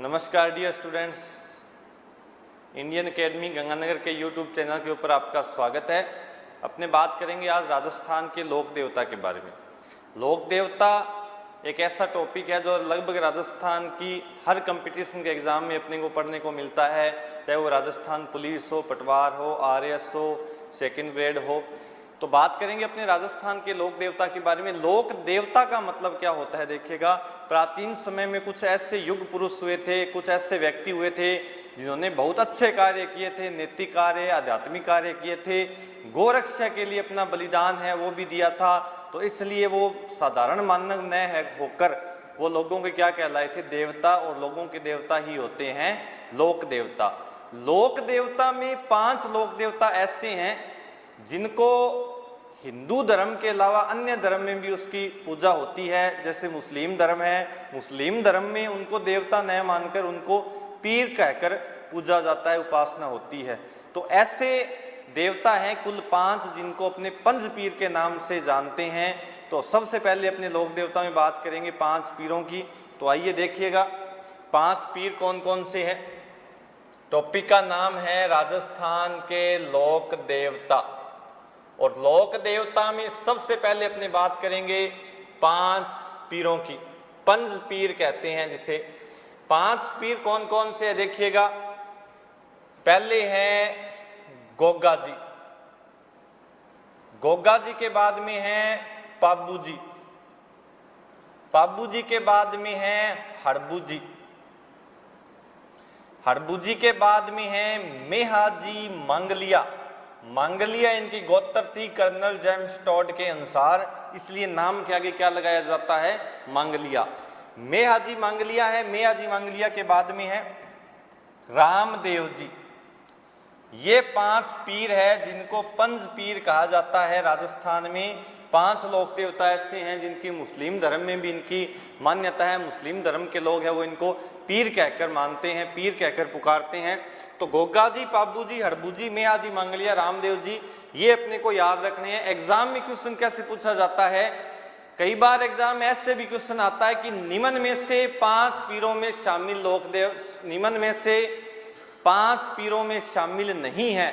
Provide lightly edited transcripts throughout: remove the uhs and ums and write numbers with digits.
नमस्कार dear students, Indian Academy Ganganagar के YouTube channel के ऊपर आपका स्वागत है। अपने बात करेंगे आज राजस्थान के लोक देवता के बारे में। लोक देवता एक ऐसा टॉपिक है जो लगभग राजस्थान की हर कंपटीशन के एग्ज़ाम में अपने को पढ़ने को मिलता है, चाहे वो राजस्थान पुलिस हो, पटवार हो, आरएएस हो, सेकंड ग्रेड हो। तो बात करेंगे अपने राजस्थान के लोक देवता के बारे में। लोक देवता का मतलब क्या होता है, देखिएगा। प्राचीन समय में कुछ ऐसे युग पुरुष हुए थे, कुछ ऐसे व्यक्ति हुए थे जिन्होंने बहुत अच्छे कार्य किए थे, नैतिक कार्य, आध्यात्मिक कार्य किए थे, गोरक्षा के लिए अपना बलिदान है वो भी दिया था। तो इसलिए वो साधारण मानव न है होकर वो लोगों के क्या कहलाए थे, देवता, और लोगों के देवता ही होते हैं लोक देवता। लोक देवता में 5 लोक देवता ऐसे हैं जिनको हिंदू धर्म के अलावा अन्य धर्म में भी उसकी पूजा होती है। जैसे मुस्लिम धर्म है, मुस्लिम धर्म में उनको देवता न मानकर उनको पीर कहकर पूजा जाता है, उपासना होती है। तो ऐसे देवता हैं कुल 5 जिनको अपने पंच पीर के नाम से जानते हैं। तो सबसे पहले अपने लोक देवता में बात करेंगे 5 पीरों की। तो आइए देखिएगा 5 पीर कौन कौन से हैं। टॉपिक का नाम है राजस्थान के लोक देवता, और लोक देवता में सबसे पहले अपने बात करेंगे 5 पीरों की। पंच पीर कहते हैं जिसे। 5 पीर कौन कौन से है देखिएगा। पहले हैं गोगा जी, गोगा जी के बाद में है पाबू जी, पाबू जी के बाद में है हड़बू जी, हड़बू जी के बाद में है मेहाजी मांगलिया। मांगलिया इनकी गोत्र थी कर्नल जेम्स टॉड के अनुसार, इसलिए नाम के आगे क्या लगाया जाता है, मांगलिया। मेहाजी मांगलिया है। मेहाजी मांगलिया के बाद में है रामदेव जी। ये 5 पीर है जिनको पंच पीर कहा जाता है। राजस्थान में 5 लोक देवता ऐसे हैं जिनकी मुस्लिम धर्म में भी इनकी मान्यता है। मुस्लिम धर्म के लोग हैं वो इनको पीर कहकर मानते हैं, पीर कहकर पुकारते हैं। तो गोगा जी, पाबू जी, हड़बू जी, मेहाजी मांगलिया, रामदेव जी, ये अपने को याद रखने हैं। एग्जाम में क्वेश्चन कैसे पूछा जाता है, कई बार एग्जाम में ऐसे भी क्वेश्चन आता है कि निम्न में से 5 पीरों में शामिल लोक देव, निम्न में से 5 पीरों में शामिल नहीं है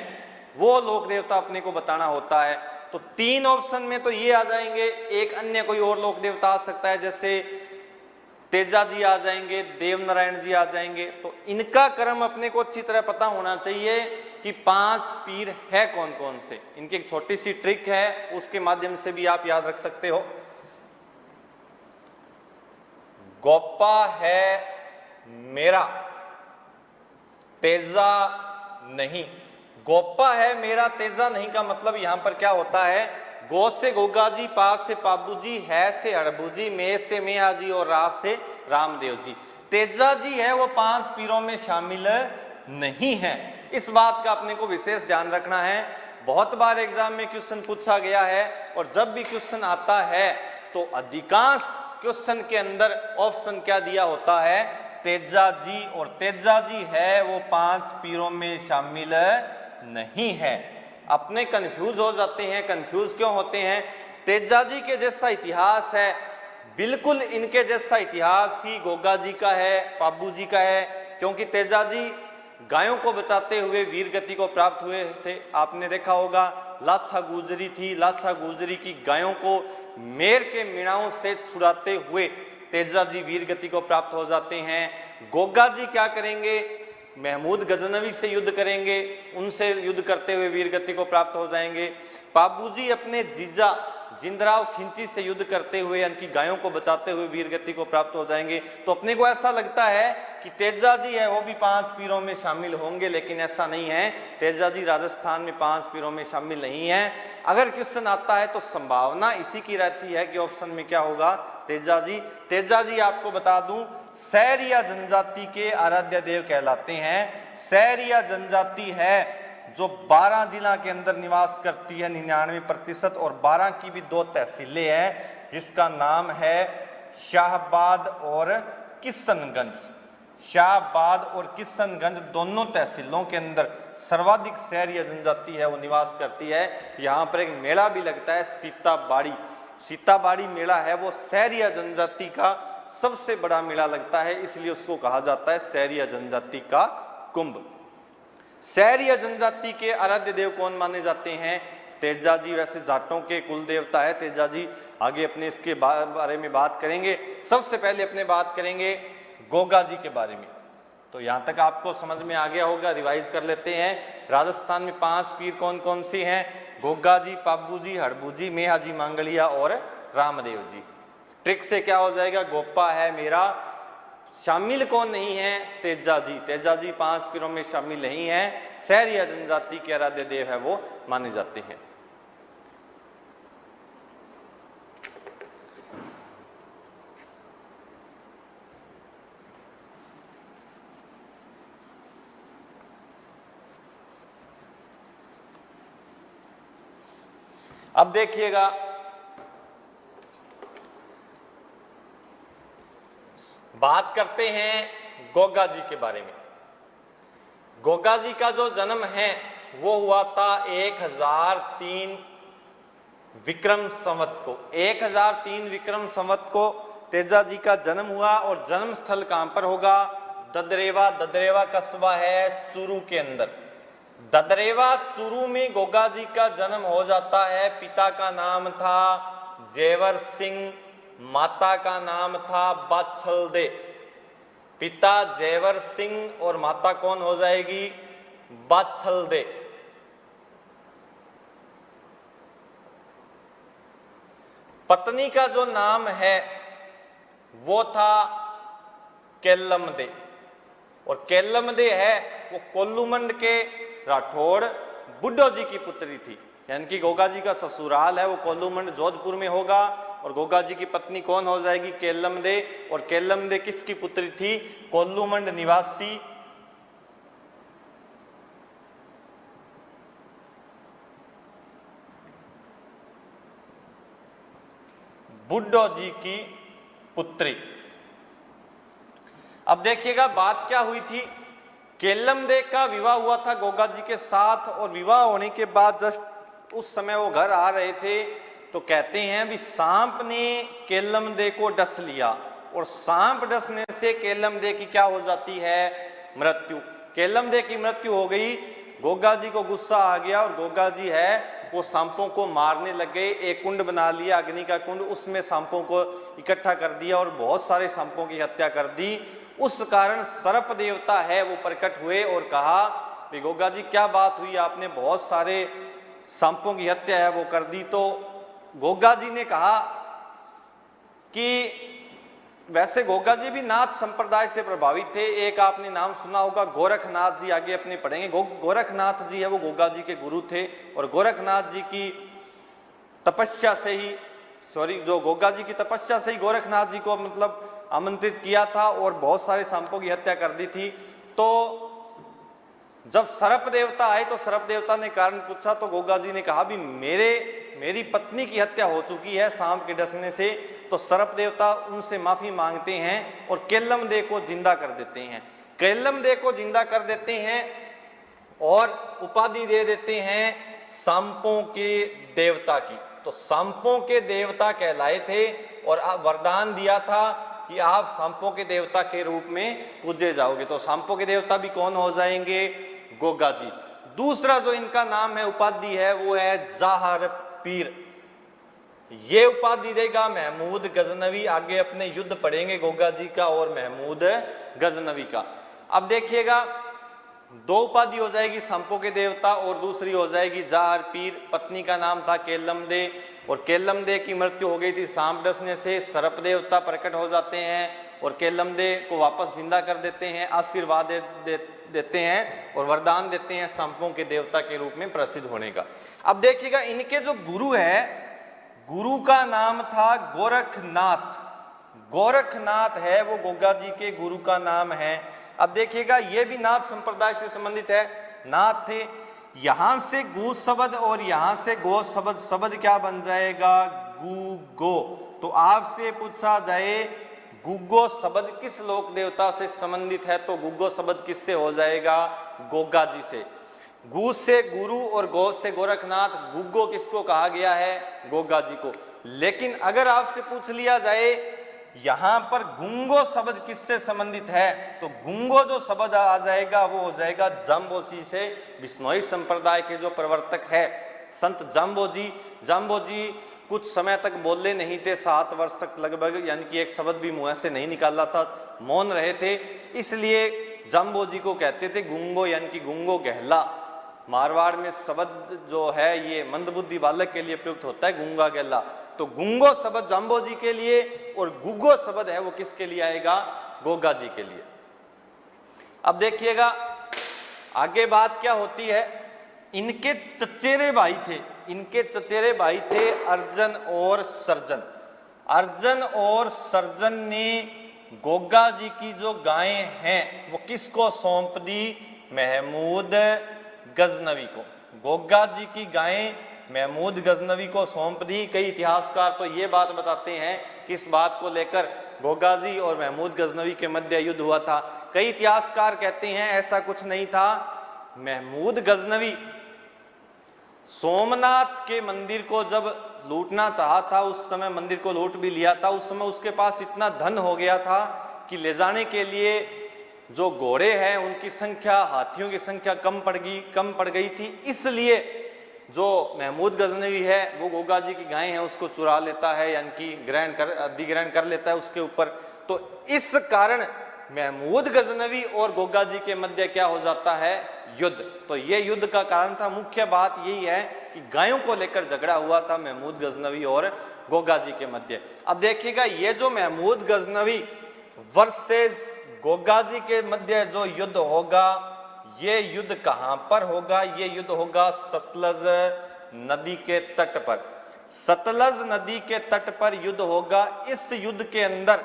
वो लोक देवता अपने को बताना होता है। तो 3 ऑप्शन में तो ये आ जाएंगे, एक अन्य कोई और लोक देवता आ सकता है, जैसे तेजा जी आ जाएंगे, देवनारायण जी आ जाएंगे। तो इनका क्रम अपने को अच्छी तरह पता होना चाहिए कि 5 पीर है कौन कौन से। इनकी एक छोटी सी ट्रिक है, उसके माध्यम से भी आप याद रख सकते हो। गोप्पा है मेरा, तेजा नहीं। गोप्पा है मेरा, तेजा नहीं का मतलब यहां पर क्या होता है, गो से गोगा जी, पा से पाबू जी, है से हड़बू जी, मे से मेहाजी और रा से रामदेव जी। तेजा जी है वो 5 पीरों में शामिल नहीं है। इस बात का अपने को विशेष ध्यान रखना है। बहुत बार एग्जाम में क्वेश्चन पूछा गया है, और जब भी क्वेश्चन आता है तो अधिकांश क्वेश्चन के अंदर ऑप्शन क्या दिया होता है, तेजा जी, और तेजा जी है वो 5 पीरों में शामिल नहीं है। अपने कंफ्यूज हो जाते हैं। कंफ्यूज क्यों होते हैं, तेजा जी के जैसा इतिहास है, बिल्कुल इनके जैसा इतिहास ही गोगा जी का है, पाबू जी का है। क्योंकि तेजा जी गायों को बचाते हुए वीर गति को प्राप्त हुए थे। आपने देखा होगा लाछा गुजरी थी, लाछा गुजरी की गायों को मेर के मीणाओं से छुड़ाते हुए तेजा जी वीर गति को प्राप्त हो जाते हैं। गोगा जी क्या करेंगे, महमूद गजनवी से युद्ध करेंगे, उनसे युद्ध करते हुए वीर गति को प्राप्त हो जाएंगे। पाबू जी अपने जीजा जिंदराव खिंची से युद्ध करते हुए उनकी गायों को बचाते हुए वीर गति को प्राप्त हो जाएंगे। तो अपने को ऐसा लगता है कि तेजा जी है वो भी 5 पीरों में शामिल होंगे, लेकिन ऐसा नहीं है। तेजा जी राजस्थान में 5 पीरों में शामिल नहीं है। अगर क्वेश्चन आता है तो संभावना इसी की रहती है कि ऑप्शन में क्या होगा, तेजा जी। तेजा जी आपको बता दूं सैरिया जनजाति के आराध्य देव कहलाते हैं। सैरिया जनजाति है जो 12 जिला के अंदर निवास करती है 99%, और 12 की भी 2 तहसीलें हैं जिसका नाम है शाहबाद और किशनगंज। शाहबाद और किशनगंज दोनों तहसीलों के अंदर सर्वाधिक सैरिया जनजाति है वो निवास करती है। यहाँ पर एक मेला भी लगता है सीताबाड़ी। सीताबाड़ी मेला है वो सैरिया जनजाति का सबसे बड़ा मेला लगता है, इसलिए उसको कहा जाता है सहरिया जनजाति का कुंभ। सहरिया जनजाति के आराध्य देव कौन माने जाते हैं? तेजा जी। वैसे जाटों के कुल देवता है तेजा जी, आगे अपने इसके बारे में बात करेंगे। सबसे पहले अपने बात करेंगे गोगा जी के बारे में। तो यहां तक आपको समझ में आ गया होगा, रिवाइज कर लेते हैं। राजस्थान में 5 पीर कौन कौन सी हैं? गोगा जी, पाबू जी, हड़बू जी, मेहा जी मांगलिया और रामदेव जी। ट्रिक से क्या हो जाएगा? गोप्पा है मेरा। शामिल कौन नहीं है? तेजा जी। तेजा जी 5 पीरों में शामिल नहीं है, सहरिया जनजाति के आराध्य देव है वो माने जाते हैं। अब देखिएगा, बात करते हैं गोगा जी के बारे में। गोगा जी का जो जन्म है वो हुआ था 1003 विक्रम संवत को। 1003 विक्रम संवत को तेजा जी का जन्म हुआ। और जन्म स्थल कहां पर होगा? ददरेवा। ददरेवा कस्बा है चूरू के अंदर। ददरेवा चूरू में गोगा जी का जन्म हो जाता है। पिता का नाम था जेवर सिंह, माता का नाम था बाछलदे। पिता जेवर सिंह और माता कौन हो जाएगी? बाछलदे। पत्नी का जो नाम है वो था केल्लमदे। और केल्लमदे है वो कोल्लूमंड के राठौड़ बुड्ढो जी की पुत्री थी। यानी कि गोगा जी का ससुराल है वो कोल्लूमंड जोधपुर में होगा। और गोगा जी की पत्नी कौन हो जाएगी? केल्लमदे। और केल्लमदे किसकी पुत्री थी? कोल्लूमंड निवासी बुड्ढो जी की पुत्री। अब देखिएगा बात क्या हुई थी। केल्लमदे का विवाह हुआ था गोगा जी के साथ। और विवाह होने के बाद जस्ट उस समय वो घर आ रहे थे तो कहते हैं भी सांप ने केल्लमदे को डस लिया। और सांप डसने से केल्लमदे की क्या हो जाती है? मृत्यु। केल्लमदे की मृत्यु हो गई। गोगा जी को गुस्सा आ गया और गोगा जी है वो सांपों को मारने लग गए। एक कुंड बना लिया, अग्नि का कुंड, उसमें सांपों को इकट्ठा कर दिया और बहुत सारे सांपों की हत्या कर दी। उस कारण सर्प देवता है वो प्रकट हुए और कहा कि गोगा जी क्या बात हुई, आपने बहुत सारे सांपों की हत्या है वो कर दी। तो गोगा जी ने कहा कि वैसे गोगा जी भी नाथ संप्रदाय से प्रभावित थे। एक आपने नाम सुना होगा गोरखनाथ जी, आगे अपने पढ़ेंगे। गोरखनाथ जी है वो गोगा जी के गुरु थे। और गोरखनाथ जी की तपस्या से ही जो गोगा जी की तपस्या से ही गोरखनाथ जी को मतलब आमंत्रित किया था और बहुत सारे सांपों की हत्या कर दी थी। तो जब सर्प देवता आए तो सर्प देवता ने कारण पूछा तो गोगा जी ने कहा भी मेरी पत्नी की हत्या हो चुकी है सांप के डसने से। तो सर्प देवता उनसे माफी मांगते हैं और केल्लमदे को जिंदा कर देते हैं। केल्लमदे को जिंदा कर देते हैं और उपाधि दे देते हैं सांपों के देवता की। तो सांपों के देवता कहलाए थे और वरदान दिया था कि आप सांपों के देवता के रूप में पूजे जाओगे। तो सांपों के देवता भी कौन हो जाएंगे? गोगा जी। दूसरा जो इनका नाम है, उपाधि है, वो है जाहर पीर। ये उपाधि देगा महमूद गजनवी। आगे अपने युद्ध पढ़ेंगे गोगा जी का और महमूद गजनवी का। अब देखिएगा दो उपाधि हो जाएगी सांपों के देवता और दूसरी हो जाएगी जाहर पीर। पत्नी का नाम था केल्लमदे और केल्लमदे की मृत्यु हो गई थी सांप डसने से। सर्प देवता प्रकट हो जाते हैं और केल्लमदे को वापस जिंदा कर देते हैं, आशीर्वाद देते हैं और वरदान देते हैं सांपों के देवता के रूप में प्रसिद्ध होने का। अब देखिएगा इनके जो गुरु है, गुरु का नाम था गोरखनाथ। गोरखनाथ है वो गोगा जी के गुरु का नाम है। अब देखिएगा ये भी नाथ संप्रदाय से संबंधित है, नाथ थे। यहां से गु शब्द और यहां से गो शब्द, शब्द क्या बन जाएगा? गु गो। तो आपसे पूछा जाए गुग्गो शब्द किस लोक देवता से संबंधित है, तो गुग्गो शब्द किससे हो जाएगा? गोगा जी से। गु से गुरु और गो से गोरखनाथ। गुग्गो किसको कहा गया है? गोगा जी को। लेकिन अगर आपसे पूछ लिया जाए यहां पर गुंगो शब्द किससे संबंधित है, तो गुंगो जो शब्द आ जाएगा वो हो जाएगा जाम्बोजी से। बिश्नोई संप्रदाय के जो प्रवर्तक है संत जाम्बोजी कुछ समय तक बोले नहीं थे, 7 वर्ष तक लगभग, यानी कि एक शब्द भी मुंह से नहीं निकाला था, मौन रहे थे, इसलिए जाम्बोजी को कहते थे गुंगो, यानी कि गुंगो गहला। मारवाड़ में शब्द जो है ये मंदबुद्धि बालक के लिए प्रयुक्त होता है, गुंगा गहला। तो गुंगो शब्द जाम्बोजी के लिए और गुगो शब्द है वो किसके लिए आएगा, गोगा जी के लिए। अब देखिएगा आगे बात क्या होती है। इनके चचेरे भाई थे अर्जन और सर्जन। अर्जन और सर्जन ने गोगा जी की जो गायें हैं वो किसको सौंप दी, महमूद गजनवी को। गोगा जी की गायें महमूद गजनवी को सौंप दी। कई इतिहासकार तो ये बात बताते हैं कि इस बात को लेकर गोगा जी और महमूद गजनवी के मध्य युद्ध हुआ था। कई इतिहासकार कहते हैं ऐसा कुछ नहीं था। महमूद गजनवी सोमनाथ के मंदिर को जब लूटना चाहा था, उस समय मंदिर को लूट भी लिया था, उस समय उसके पास इतना धन हो गया था कि ले जाने के लिए जो घोड़े हैं उनकी संख्या, हाथियों की संख्या कम पड़ गई थी। इसलिए जो महमूद गजनवी है वो गोगा जी की गायें हैं उसको चुरा लेता है, यानी कि अधिग्रहण कर लेता है उसके ऊपर। तो इस कारण महमूद गजनवी और गोगा जी के मध्य क्या हो जाता है, युद्ध। तो ये युद्ध का कारण था, मुख्य बात यही है कि गायों को लेकर झगड़ा हुआ था महमूद गजनवी और गोगा जी के मध्य। अब देखिएगा ये जो महमूद गजनवी वर्सेस गोगा जी के मध्य जो युद्ध होगा, ये युद्ध कहां पर होगा, ये युद्ध होगा सतलज नदी के तट पर। सतलज नदी के तट पर युद्ध होगा। इस युद्ध के अंदर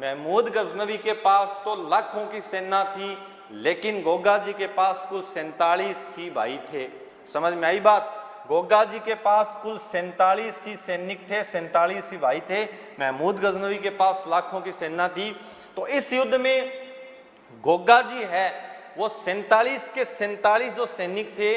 महमूद गजनवी के पास तो लाखों की सेना थी, लेकिन गोगा जी के पास कुल 47 ही भाई थे। समझ में आई बात, गोगा जी के पास कुल 47 ही सैनिक थे, 47 ही भाई थे। महमूद गजनवी के पास लाखों की सेना थी। तो इस युद्ध में गोगा जी है वो 47 के 47 जो सैनिक थे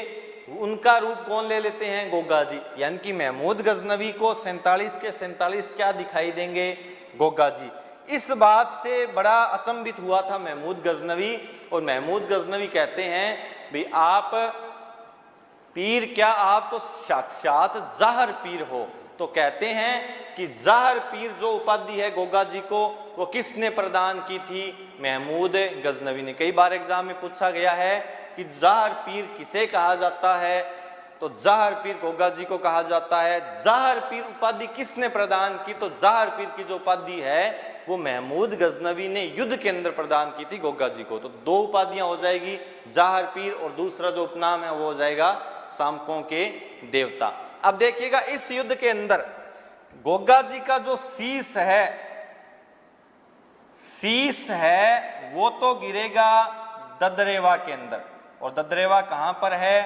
उनका रूप कौन ले लेते हैं, गोगा जी। यानी कि महमूद गजनवी को 47 के 47 क्या दिखाई देंगे, गोगा जी। इस बात से बड़ा अचंभित हुआ था महमूद गजनवी, और महमूद गजनवी कहते हैं भाई आप पीर क्या, आप तो साक्षात जाहर पीर हो। तो कहते हैं कि जाहर पीर जो उपाधि है गोगा जी को वो किसने प्रदान की थी, महमूद गजनवी ने। कई बार एग्जाम में पूछा गया है कि जाहर पीर किसे कहा जाता है, तो जाहर पीर गोगा जी को कहा जाता है। जाहर पीर उपाधि किसने प्रदान की, तो जाहर पीर की जो उपाधि है वो महमूद गजनवी ने युद्ध के अंदर प्रदान की थी गोगा जी को। तो 2 उपाधियां हो जाएगी, जाहर पीर और दूसरा जो उपनाम है वो हो जाएगा सांपों के देवता। अब देखिएगा इस युद्ध के अंदर गोगा जी का जो शीश है वो तो गिरेगा ददरेवा के अंदर, और ददरेवा कहां पर है,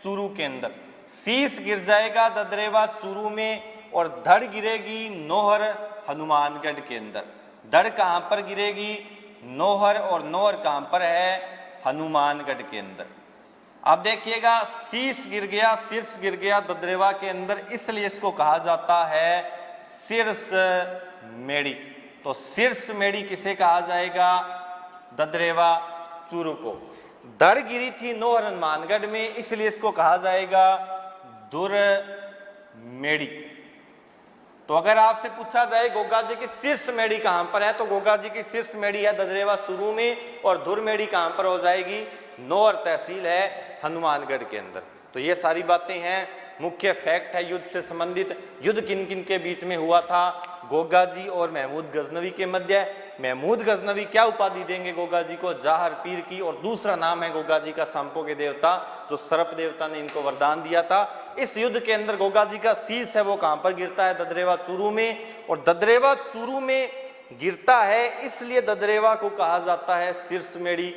चूरू के अंदर। शीश गिर जाएगा ददरेवा चूरू में, और धड़ गिरेगी नोहर हनुमानगढ़ के अंदर। धड़ कहां पर गिरेगी, नोहर, और नोहर कहां पर है, हनुमानगढ़ के अंदर। अब देखिएगा शीश गिर गया, शीर्ष गिर गया ददरेवा के अंदर, इसलिए इसको कहा जाता है शीर्ष मेड़ी। तो शीर्ष मेड़ी किसे कहा जाएगा, ददरेवा चूरू को। धड़ गिरी थी नोहर हनुमानगढ़ में, इसलिए इसको कहा जाएगा दुर मेड़ी। तो अगर आपसे पूछा जाए गोगा जी की शीर्ष मेड़ी कहां पर है, तो गोगा जी की शीर्ष मेड़ी है ददरेवा चूरू में, और धुर मेड़ी कहां पर हो जाएगी, नोहर तहसील है हनुमानगढ़ के अंदर। तो ये सारी बातें हैं, मुख्य फैक्ट है युद्ध से संबंधित। युद्ध किन किन के बीच में हुआ था, गोगा जी और महमूद गजनवी के मध्य। महमूद गजनवी क्या उपाधि देंगे गोगा जी को, जाहर पीर की, और दूसरा नाम है गोगा जी का सांपों के देवता, जो सर्प देवता ने इनको वरदान दिया था। इस युद्ध के अंदर गोगा जी का शीश है वो कहां पर गिरता है, ददरेवा चूरू में, और ददरेवा चूरू में गिरता है इसलिए ददरेवा को कहा जाता है शीर्ष मेड़ी।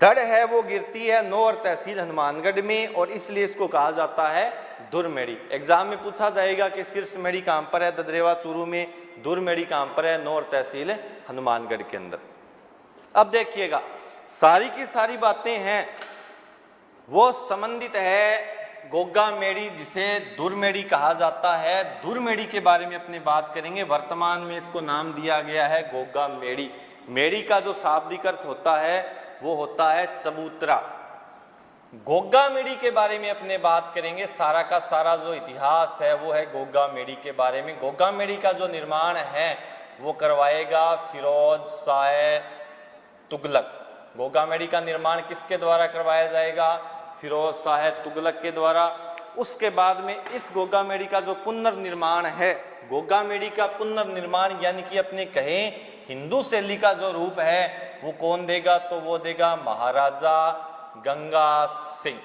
धड़ है वो गिरती है नोहर तहसील हनुमानगढ़ में, और इसलिए इसको कहा जाता है धुरमेड़ी। एग्जाम में पूछा जाएगा कि शीर्ष मेड़ी कहां पर है, ददरेवा चूरू में, धुरमेड़ी कहां पर है, नोहर तहसील हनुमानगढ़ के अंदर। अब देखिएगा सारी की सारी बातें हैं वो संबंधित है गोगा मेड़ी, जिसे दुर्मेड़ी कहा जाता है। दुर्मेड़ी के बारे में अपने बात करेंगे। वर्तमान में इसको नाम दिया गया है गोगा मेड़ी। मेड़ी का जो शाब्दिक अर्थ होता है वो होता है चबूतरा। गोगा मेड़ी के बारे में अपने बात करेंगे। सारा का सारा जो इतिहास है वो है गोगा मेड़ी के बारे में। गोगा मेड़ी का जो निर्माण है वो करवाएगा फिरोज शाह तुगलक। गोगा मेड़ी का निर्माण किसके द्वारा करवाया जाएगा? फिरोज शाह तुगलक के द्वारा। उसके बाद में इस गोगा मेड़ी का जो पुनर्निर्माण है, गोगा मेड़ी का पुनर्निर्माण यानी कि अपने कहें हिंदू शैली का जो रूप है वो कौन देगा? तो वो देगा महाराजा गंगा सिंह।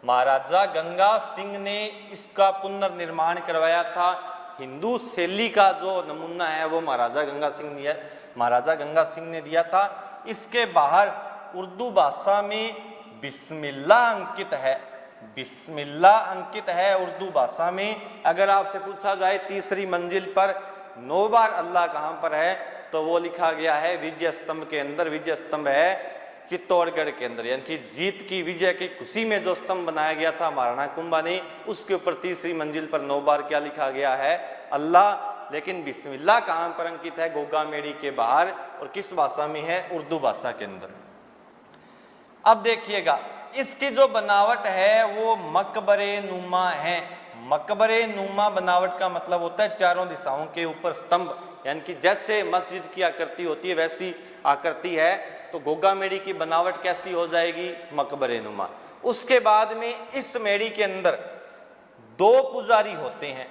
महाराजा गंगा सिंह ने इसका पुनर्निर्माण करवाया था। हिंदू शैली का जो नमूना है वो महाराजा गंगा सिंह ने दिया था। इसके बाहर उर्दू भाषा में बिस्मिल्लाह अंकित है। बिस्मिल्लाह अंकित है उर्दू भाषा में। अगर आपसे पूछा जाए तीसरी मंजिल पर 9 बार अल्लाह कहां पर है, तो वो लिखा गया है विजय स्तंभ के अंदर। विजय स्तंभ है चित्तौड़गढ़ के अंदर, यानी कि जीत की, विजय की खुशी में जो स्तंभ बनाया गया था महाराणा कुंभा ने, उसके ऊपर तीसरी मंजिल पर 9 बार क्या लिखा गया है? अल्लाह। लेकिन बिस्मिल्लाह कहां पर अंकित है? गोगा मेड़ी के बाहर। और किस भाषा में है? उर्दू भाषा के अंदर। अब देखिएगा, इसकी जो बनावट है वो मकबरे नुमा है। मकबरे नुमा बनावट का मतलब होता है चारों दिशाओं के ऊपर स्तंभ, यानी कि जैसे मस्जिद की आकृति होती है वैसी आकृति है। तो गोगा मेड़ी की बनावट कैसी हो जाएगी? मकबरे नुमा। उसके बाद में इस मेड़ी के अंदर 2 पुजारी होते हैं।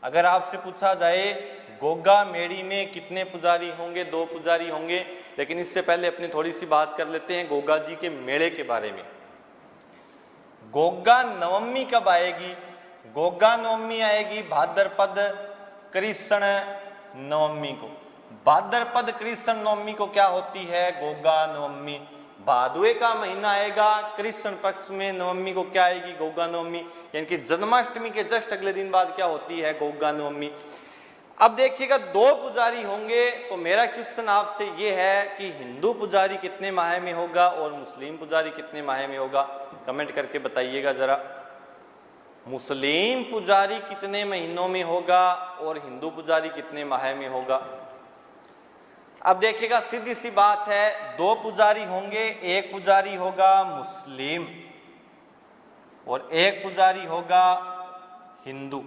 अगर आपसे पूछा जाए गोगा मेड़ी में कितने पुजारी होंगे? 2 पुजारी होंगे। लेकिन इससे पहले अपनी थोड़ी सी बात कर लेते हैं गोगा जी के मेले के बारे में। गोगा नवमी कब आएगी? गोगा नवमी आएगी भाद्रपद कृष्ण नवमी को। भाद्रपद कृष्ण नवमी को क्या होती है? गोगा नवमी। भादुए का महीना आएगा, कृष्ण पक्ष में नवमी को क्या आएगी? गोगा नवमी। यानी कि जन्माष्टमी के जस्ट अगले दिन बाद क्या होती है? गोगा नवमी। अब देखिएगा 2 पुजारी होंगे। तो मेरा क्वेश्चन आपसे ये है कि हिंदू पुजारी कितने माह में होगा और मुस्लिम पुजारी कितने माह में होगा? कमेंट करके बताइएगा जरा। मुस्लिम पुजारी कितने महीनों में होगा और हिंदू पुजारी कितने माह में होगा? अब देखिएगा, सीधी सी बात है, 2 पुजारी होंगे। एक पुजारी होगा मुस्लिम और एक पुजारी होगा हिंदू।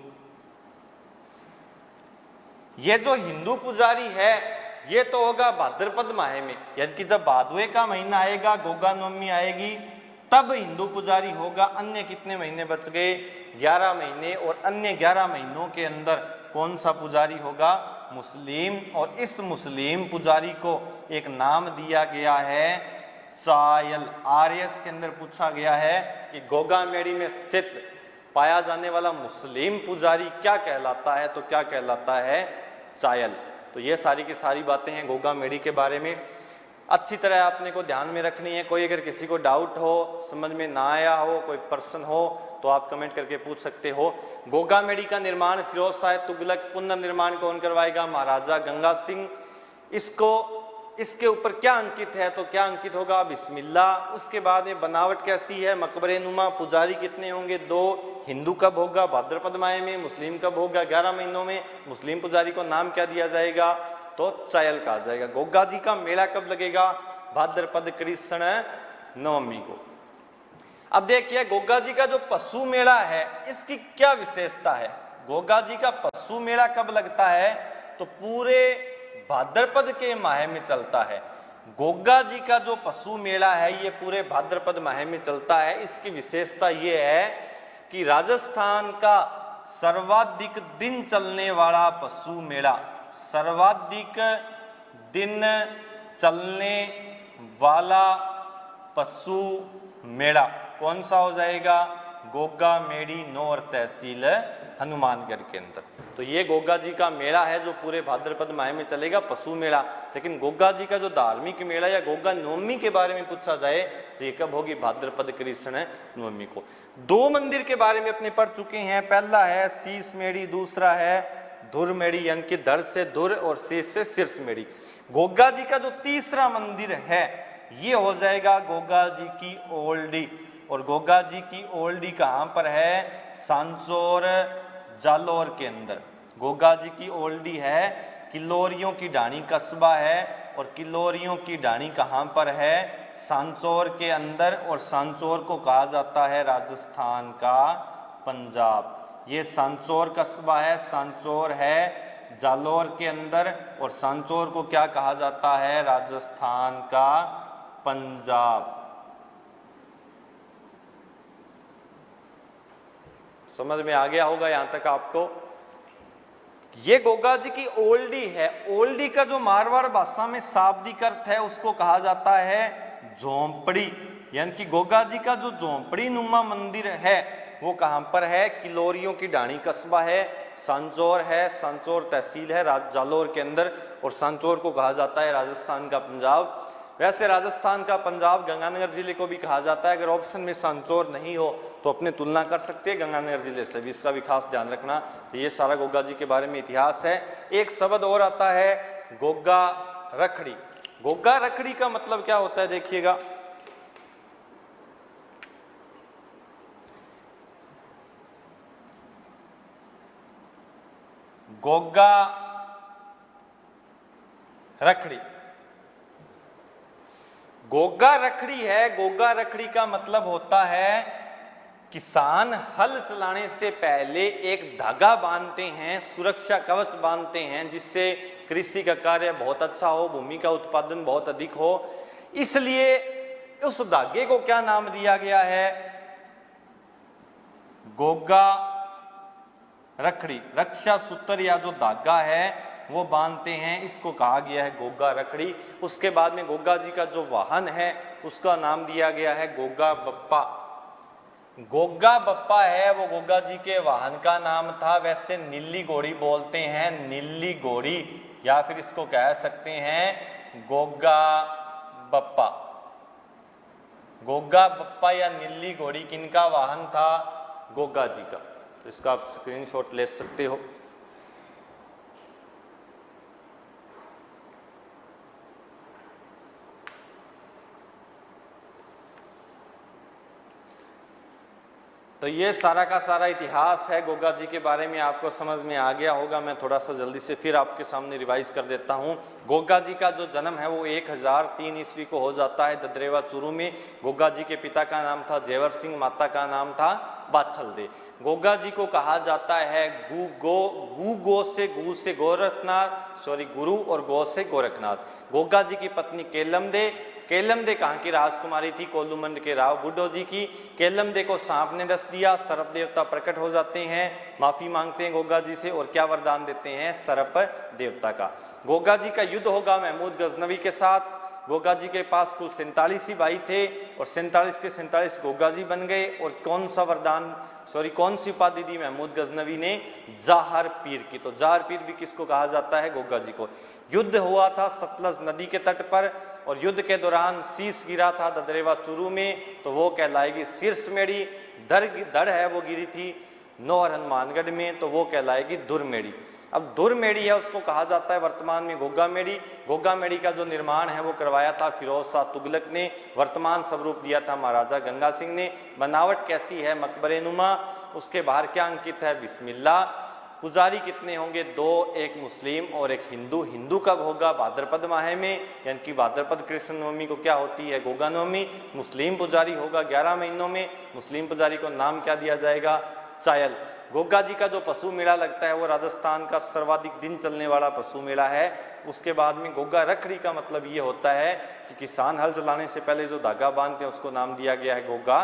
ये जो हिंदू पुजारी है ये तो होगा भाद्रपद माह में, यानी कि जब भादुए का महीना आएगा, गोगा नवमी आएगी, तब हिंदू पुजारी होगा। अन्य कितने महीने बच गए? 11 महीने। और अन्य 11 महीनों के अंदर कौन सा पुजारी होगा? मुस्लिम। और इस मुस्लिम पुजारी को एक नाम दिया गया है चायल। आरएस के अंदर पूछा गया है कि गोगा मेड़ी में स्थित पाया जाने वाला मुस्लिम पुजारी क्या कहलाता है? तो क्या कहलाता है? चायल। तो ये सारी की सारी बातें हैं गोगा मेड़ी के बारे में। अच्छी तरह आपने को ध्यान में रखनी है। कोई अगर किसी को डाउट हो, समझ में ना आया हो, कोई प्रश्न हो, तो आप कमेंट करके पूछ सकते हो। गोगा मेड़ी का निर्माण फिरोज शाह तुगलक, पुनर्निर्माण कौन करवाएगा? महाराजा गंगा सिंह। इसके ऊपर क्या अंकित है? तो क्या अंकित होगा? बिस्मिल्लाह। उसके बाद में बनावट कैसी है? मकबरे नुमा। पुजारी कितने होंगे? 2। हिंदू कब होगा? भाद्रपद माह में। मुस्लिम कब होगा? 11 महीनों में। मुस्लिम पुजारी को नाम क्या दिया जाएगा? तो चायल कहा जाएगा। गोगा जी का मेला कब लगेगा? भाद्रपद कृष्ण नवमी को। अब देखिए, गोगा जी का जो पशु मेला है इसकी क्या विशेषता है? गोगा जी का पशु मेला कब लगता है? तो पूरे भाद्रपद के माह में चलता है। गोगा जी का जो पशु मेला है ये पूरे भाद्रपद माह में चलता है। इसकी विशेषता ये है कि राजस्थान का सर्वाधिक दिन चलने वाला पशु मेला, सर्वाधिक दिन चलने वाला पशु मेला कौन सा हो जाएगा? गोगा मेड़ी नौर तहसील हनुमानगढ़ के अंदर। तो ये गोगा जी का मेला है जो पूरे भाद्रपद माह में चलेगा, पशु मेला। लेकिन गोगा जी का जो धार्मिक मेला या गोगा नवमी के बारे में पूछा जाए तो ये कब होगी? भाद्रपद कृष्ण नवमी को। 2 मंदिर के बारे में अपने पढ़ चुके हैं। पहला है शीश मेड़ी, दूसरा है धुर मेड़ी, यानी कि धड़ से धुर और शीश से शीर्ष मेड़ी। गोगा जी का जो तीसरा मंदिर है ये हो जाएगा गोगा जी की ओल्डी। और गोगा जी की ओल्डी कहाँ पर है? सांचौर जालोर के अंदर। गोगा जी की ओल्डी है किलोरियों की ढाणी कस्बा है, और किलोरियों की ढाणी कहाँ पर है? सांचौर के अंदर, और सांचौर को कहा जाता है राजस्थान का पंजाब। ये सांचौर कस्बा है, सांचौर है जालोर के अंदर, और सांचौर को क्या कहा जाता है? राजस्थान का पंजाब। समझ में आ गया होगा यहां तक आपको। ये गोगा जी की ओल्डी है। ओल्डी का जो मारवाड़ भाषा में शाब्दिक अर्थ है उसको कहा जाता है झोंपड़ी। यानी कि गोगा जी का जो झोंपड़ी नुमा मंदिर है वो कहां पर है? किलोरियों की ढाणी कस्बा है, सांचौर है, सांचौर तहसील है जालोर के अंदर, और सांचौर को कहा जाता है राजस्थान का पंजाब। वैसे राजस्थान का पंजाब गंगानगर जिले को भी कहा जाता है। अगर ऑप्शन में सांचौर नहीं हो तो अपने तुलना कर सकते हैं गंगानगर जिले से भी, इसका भी खास ध्यान रखना। तो ये सारा गोगा जी के बारे में इतिहास है। एक शब्द और आता है गोगा रखड़ी। गोगा रखड़ी का मतलब क्या होता है देखिएगा। गोगा रखड़ी, गोगा रखड़ी है। गोगा रखड़ी का मतलब होता है किसान हल चलाने से पहले एक धागा बांधते हैं, सुरक्षा कवच बांधते हैं, जिससे कृषि का कार्य बहुत अच्छा हो, भूमि का उत्पादन बहुत अधिक हो। इसलिए उस धागे को क्या नाम दिया गया है? गोगा रखड़ी। रक्षा सूत्र या जो धागा है वो बांधते हैं, इसको कहा गया है गोगा रखड़ी। उसके बाद में गोगा जी का जो वाहन है उसका नाम दिया गया है गोगा बप्पा। गोगा बप्पा है वो गोगा जी के वाहन का नाम था। वैसे नीली घोड़ी बोलते हैं, नीली घोड़ी, या फिर इसको कह सकते हैं गोगा बप्पा। गोगा बप्पा या नीली घोड़ी किनका वाहन था? गोगा जी का। तो इसका आप स्क्रीनशॉट ले सकते हो। तो ये सारा का सारा इतिहास है गोगा जी के बारे में, आपको समझ में आ गया होगा। मैं थोड़ा सा जल्दी से फिर आपके सामने रिवाइज कर देता हूँ। गोगा जी का जो जन्म है वो 1003 ईस्वी को हो जाता है ददरेवा चूरू में। गोगा जी के पिता का नाम था जेवर सिंह, माता का नाम था बाछल दे। गोगा जी को कहा जाता है गु से गोरखनाथ, सॉरी गुरु, और गो से गोरखनाथ। गोगा जी की पत्नी केलम दे। केलम दे कहाँ की राजकुमारी थी? कोल्लूमंड के राव बुड्ढो जी की। केलम दे को सांप ने डस दिया, सर्प देवता प्रकट हो जाते हैं, माफी मांगते हैं गोगा जी से, और क्या वरदान देते हैं? सर्प देवता का। गोगा जी का युद्ध होगा महमूद गजनवी के साथ। गोगा जी के पास कुल 47 ही भाई थे, और 47 के 47 गोगा जी बन गए। और कौन सा वरदान, सॉरी कौन सी उपाधि दी महमूद गजनवी ने? जाहर पीर की। तो जाहर पीर भी किसको कहा जाता है? गोगा जी को। युद्ध हुआ था सतलज नदी के तट पर, और युद्ध के दौरान शीश गिरा था ददरेवा चूरू में, तो वो कहलाएगी शीर्ष मेड़ी। धड़ है वो गिरी थी नौहर हनुमानगढ़ में, तो वो कहलाएगी धुरमेड़ी। अब धुरमेड़ी है उसको कहा जाता है वर्तमान में गोगा मेड़ी। गोगा मेड़ी का जो निर्माण है वो करवाया था फिरोज शाह तुगलक ने। वर्तमान स्वरूप दिया था महाराजा गंगा सिंह ने। बनावट कैसी है? मकबरे नुमा। उसके बाहर क्या अंकित है? बिस्मिल्लाह। पुजारी कितने होंगे? 2, एक मुस्लिम और एक हिंदू। हिंदू कब होगा? भाद्रपद माह में, यानी कि भाद्रपद कृष्ण नवमी को क्या होती है? गोगा नवमी। मुस्लिम पुजारी होगा 11 महीनों में। मुस्लिम पुजारी को नाम क्या दिया जाएगा? चायल। गोगा जी का जो पशु मेला लगता है वो राजस्थान का सर्वाधिक दिन चलने वाला पशु मेला है। उसके बाद में गोगा रखड़ी का मतलब ये होता है कि किसान हल चलाने से पहले जो धागा बांधते हैं उसको नाम दिया गया है गोगा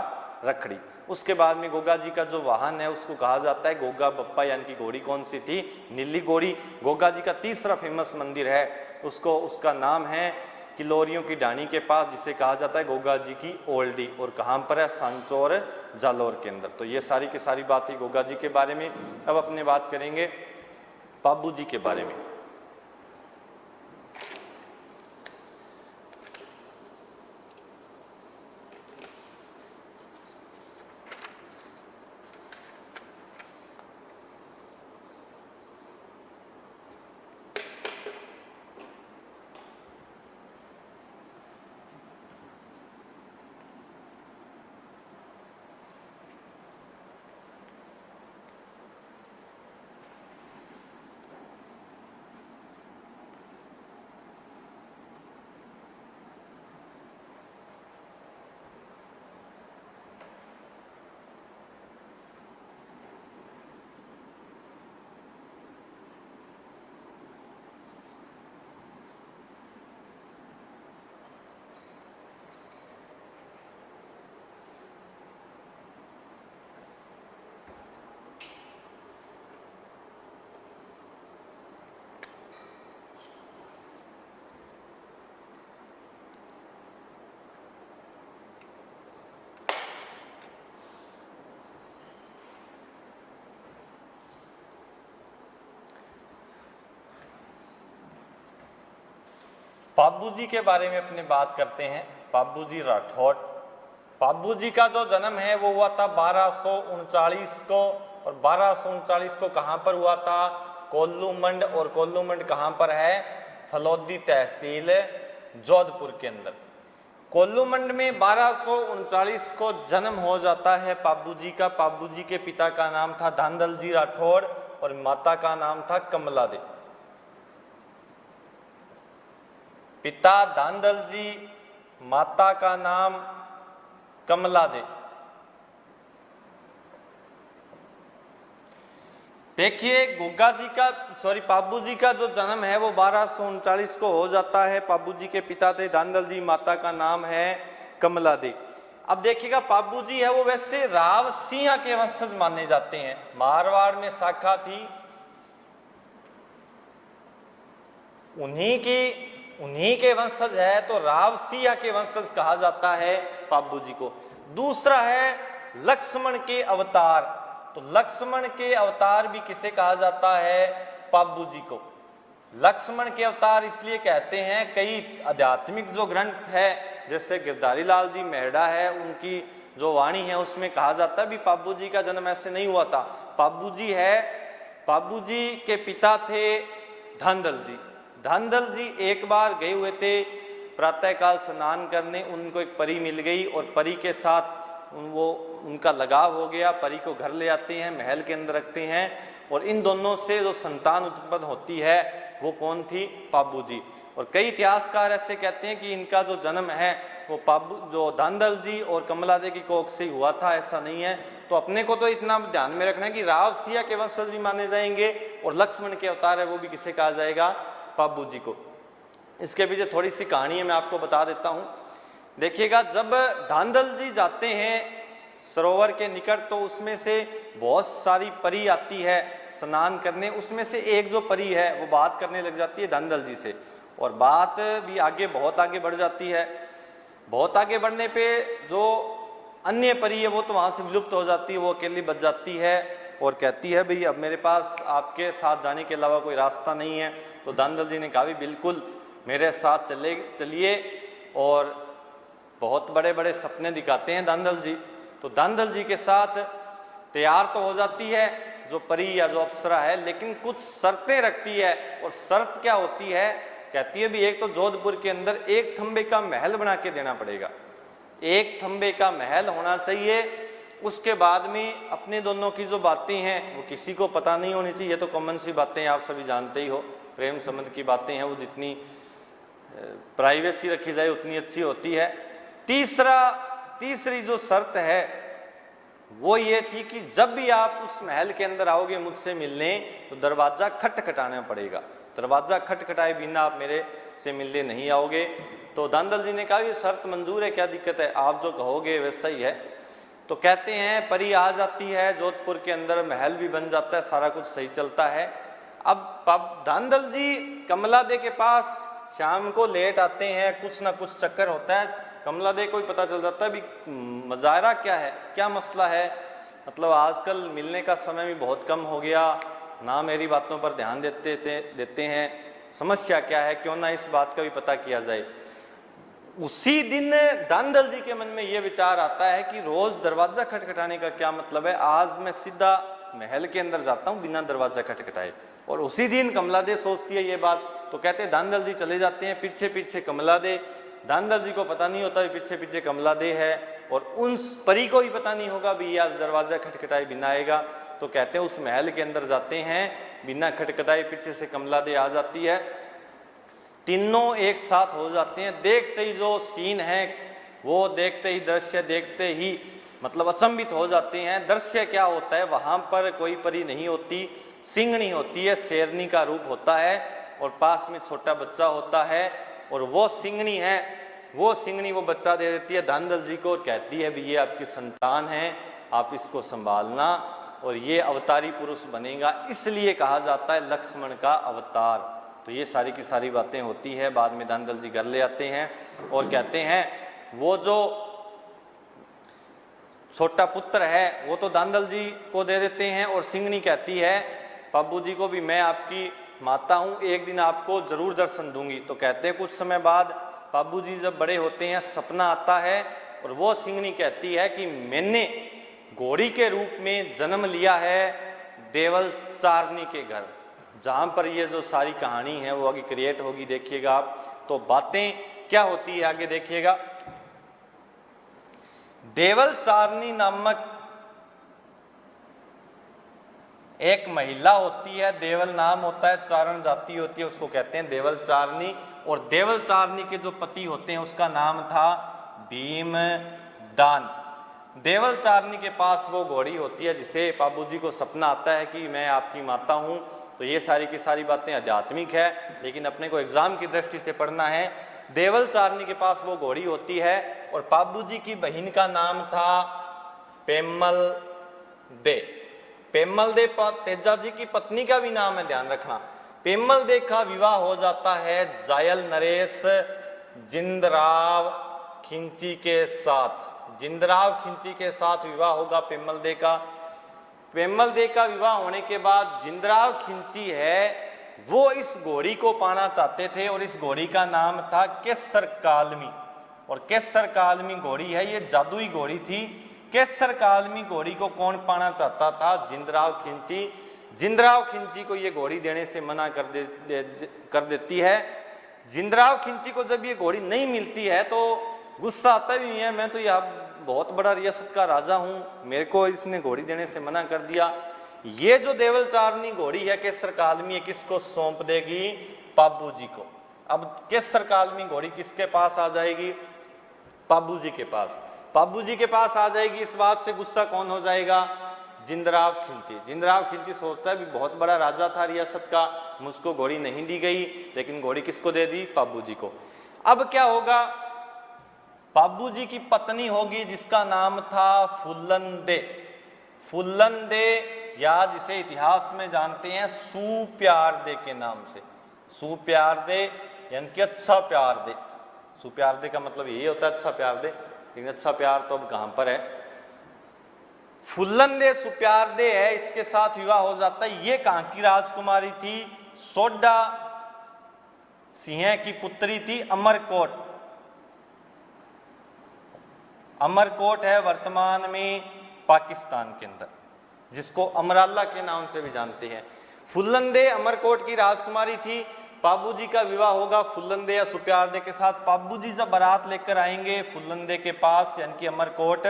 रखड़ी। उसके बाद में गोगा जी का जो वाहन है उसको कहा जाता है गोगा बप्पा, यानी कि घोड़ी कौन सी थी? नीली घोड़ी। गोगा जी का तीसरा फेमस मंदिर है उसका नाम है किलोरियों की ढाणी के पास, जिसे कहा जाता है गोगा जी की ओल्डी। और कहाँ पर है? सांचौर जालोर के अंदर। तो ये सारी की सारी बात है गोगा जी के बारे में। अब अपने बात करेंगे पाबू जी के बारे में। पाबू जी के बारे में अपने बात करते हैं। पाबू जी राठौड़, पाबू जी का जो जन्म है वो हुआ था 1239 को, और 1239 को कहाँ पर हुआ था? कोल्लूमंड। और कोल्लूमंड कहाँ पर है? फलौदी तहसील जोधपुर के अंदर। कोल्लूमंड में 1239 को जन्म हो जाता है पाबू जी का। पाबू जी के पिता का नाम था धांधल जी राठौड़ और माता का नाम था कमला दे। पिता धांधल जी, माता का नाम कमला दे। देखिए गुग्गा जी का पाबू जी का जो जन्म है वो 1239 को हो जाता है। पाबू जी के पिता थे धांधल जी, माता का नाम है कमला दे। अब देखिएगा पाबू जी है वो वैसे राव सिंह के वंशज माने जाते हैं। मारवाड़ में शाखा थी, उन्हीं के वंशज है, तो राव सिंह के वंशज कहा जाता है पाबू जी को। दूसरा है लक्ष्मण के अवतार, तो लक्ष्मण के अवतार भी किसे कहा जाता है? पाबू जी को। लक्ष्मण के अवतार इसलिए कहते हैं, कई आध्यात्मिक जो ग्रंथ है जैसे गिरधारी लाल जी मेहड़ा है, उनकी जो वाणी है उसमें कहा जाता है भी पाबू जी का जन्म ऐसे नहीं हुआ था। पाबू जी है, पाबू जी के पिता थे धांधल जी। धांधल जी एक बार गए हुए थे प्रातःकाल स्नान करने, उनको एक परी मिल गई और परी के साथ उनका लगाव हो गया। परी को घर ले आते हैं, महल के अंदर रखते हैं, और इन दोनों से जो संतान उत्पन्न होती है वो कौन थी? पाबू जी। और कई इतिहासकार ऐसे कहते हैं कि इनका जो जन्म है वो जो धांधल जी और कमला दे की कोख से हुआ था, ऐसा नहीं है। तो अपने को तो इतना ध्यान में रखना है कि राव सिंह के वंशज भी माने जाएंगे, और लक्ष्मण के अवतार है वो भी किसे कहा जाएगा? पाबू जी को। इसके पीछे थोड़ी सी कहानी है, मैं आपको बता देता हूँ। देखिएगा जब धांधल जी जाते हैं सरोवर के निकट, तो उसमें से बहुत सारी परी आती है स्नान करने। उसमें से एक जो परी है वो बात करने लग जाती है धांधल जी से, और बात भी आगे बहुत आगे बढ़ जाती है। बहुत आगे बढ़ने पे जो अन्य परी है वो तो वहाँ से विलुप्त हो जाती है, वो अकेली बच जाती है और कहती है भाई अब मेरे पास आपके साथ जाने के अलावा कोई रास्ता नहीं है। तो धांधल जी ने कहा भी बिल्कुल मेरे साथ चलिए, और बहुत बड़े बड़े सपने दिखाते हैं धांधल जी। तो धांधल जी के साथ तैयार तो हो जाती है जो परी या जो अप्सरा है, लेकिन कुछ शर्तें रखती है। और शर्त क्या होती है? कहती है भी एक तो जोधपुर के अंदर एक थंबे का महल बना के देना पड़ेगा, एक थंबे का महल होना चाहिए। उसके बाद में अपने दोनों की जो बातें हैं वो किसी को पता नहीं होनी चाहिए। ये तो कॉमन सी बातें आप सभी जानते ही हो, प्रेम संबंध की बातें हैं वो जितनी प्राइवेसी रखी जाए उतनी अच्छी होती है। तीसरी जो शर्त है वो ये थी कि जब भी आप उस महल के अंदर आओगे मुझसे मिलने, तो दरवाजा खटखटाना पड़ेगा। दरवाजा खटखटाए बिना आप मेरे से मिलने नहीं आओगे। तो धांधल जी ने कहा ये शर्त मंजूर है, क्या दिक्कत है, आप जो कहोगे वैसा ही है। तो कहते हैं परी आ जाती है जोधपुर के अंदर, महल भी बन जाता है, सारा कुछ सही चलता है। अब धांधल जी कमला दे के पास शाम को लेट आते हैं, कुछ ना कुछ चक्कर होता है। कमला दे को भी पता चल जाता है भी मजारा क्या है, क्या मसला है, मतलब आजकल मिलने का समय भी बहुत कम हो गया, ना मेरी बातों पर ध्यान देते हैं, समस्या क्या है, क्यों ना इस बात का भी पता किया जाए। उसी दिन धांधल जी के मन में ये विचार आता है कि रोज दरवाजा खटखटाने का क्या मतलब है, आज मैं सीधा महल के अंदर जाता हूँ बिना दरवाजा खटखटाए। और उसी दिन कमला दे सोचती है ये बात। तो कहते हैं धांधल जी चले जाते हैं, पीछे पीछे कमला दे। धांधल जी को पता नहीं होता पीछे पीछे कमला दे है, और उन परी को भी पता नहीं होगा भी आज दरवाजा खटखटाए बिना आएगा। तो कहते हैं उस महल के अंदर जाते हैं, बिना खटखटाए पीछे से कमला दे आ जाती है, तीनों एक साथ हो जाते हैं। देखते ही जो सीन है वो देखते ही दृश्य देखते ही मतलब अचंभित हो जाते हैं। दृश्य क्या होता है, वहां पर कोई परी नहीं होती, सिंहनी होती है, शेरनी का रूप होता है, और पास में छोटा बच्चा होता है, और वो सिंहनी है, वो सिंहनी वो बच्चा दे देती है धांधल जी को और कहती है भी ये आपकी संतान है, आप इसको संभालना, और ये अवतारी पुरुष बनेगा, इसलिए कहा जाता है लक्ष्मण का अवतार। तो ये सारी की सारी बातें होती है। बाद में धांधल जी घर ले आते हैं और कहते हैं वो जो छोटा पुत्र है वो तो धांधल जी को दे देते हैं, और सिंहनी कहती है पाबू जी को भी मैं आपकी माता हूँ, एक दिन आपको जरूर दर्शन दूंगी। तो कहते हैं कुछ समय बाद पाबू जी जब बड़े होते हैं सपना आता है और वो सिंगनी कहती है कि मैंने घोड़ी के रूप में जन्म लिया है देवल चारनी के घर, जहाँ पर ये जो सारी कहानी है वो आगे क्रिएट होगी, देखिएगा आप। तो बातें क्या होती है आगे देखिएगा। देवल चारनी नामक एक महिला होती है, देवल नाम होता है, चारण जाति होती है, उसको कहते हैं देवल चारनी। और देवल चारनी के जो पति होते हैं उसका नाम था भीमदान। देवल चारनी के पास वो घोड़ी होती है जिसे बाबूजी को सपना आता है कि मैं आपकी माता हूँ। तो ये सारी की सारी बातें आध्यात्मिक है, लेकिन अपने को एग्जाम की दृष्टि से पढ़ना है। देवल चारनी के पास वो घोड़ी होती है और बाबूजी की बहन का नाम था पेमल दे। पेमल दे तेजा जी की पत्नी का भी नाम है, ध्यान रखना। पेमल दे का विवाह हो जाता है जायल नरेश जिंदराव खिंची के साथ। जिंदराव खिंची के साथ विवाह होगा पेमल दे का। पेमल दे का विवाह होने के बाद जिंदराव खिंची है वो इस घोड़ी को पाना चाहते थे और इस घोड़ी का नाम था केसर कालमी। और केसर कालमी घोड़ी है, ये जादुई घोड़ी थी। केसर कालमी घोड़ी को कौन पाना चाहता था? जिंदराव खिंची। जिंदराव खिंची को ये घोड़ी देने से मना कर देती है। जिंदराव खिंची को जब ये घोड़ी नहीं मिलती है तो गुस्सा आता भी है, मैं तो यहाँ बहुत बड़ा रियासत का राजा हूँ, मेरे को इसने घोड़ी देने से मना कर दिया। ये जो देवल चारनी घोड़ी है केसर कालमी है, किसको सौंप देगी? पाबू जी को। अब केसर कालमी घोड़ी किसके पास आ जाएगी? पाबू जी के पास। पाबू जी के पास आ जाएगी, इस बात से गुस्सा कौन हो जाएगा? जिंदराव खिंची। जिंदराव खिंची सोचता है भी बहुत बड़ा राजा था रियासत का, मुझको घोड़ी नहीं दी गई, लेकिन घोड़ी किसको दे दी? पाबू जी को। अब क्या होगा? पाबू जी की पत्नी होगी जिसका नाम था फुल्लन दे। फुल्लन दे या जिसे इतिहास में जानते हैं सुप्यार दे के नाम से। सुप्यार दे यानी कि अच्छा प्यार दे। सुप्यार दे का मतलब यही होता है अच्छा प्यार दे, लेकिन अच्छा प्यार तो अब कहां पर है? फुल्लन दे सुप्यार दे है, इसके साथ विवाह हो जाता है। ये कहां की राजकुमारी थी? सोडा सिंह की पुत्री थी अमरकोट। अमरकोट है वर्तमान में पाकिस्तान के अंदर, जिसको अमराला के नाम से भी जानते हैं। फुल्लनदे अमरकोट की राजकुमारी थी। पाबूजी का विवाह होगा फुल्लनदे या सुप्यारदे के साथ। पाबूजी जब बारात लेकर आएंगे फुल्लनदे के पास यानी कि अमरकोट,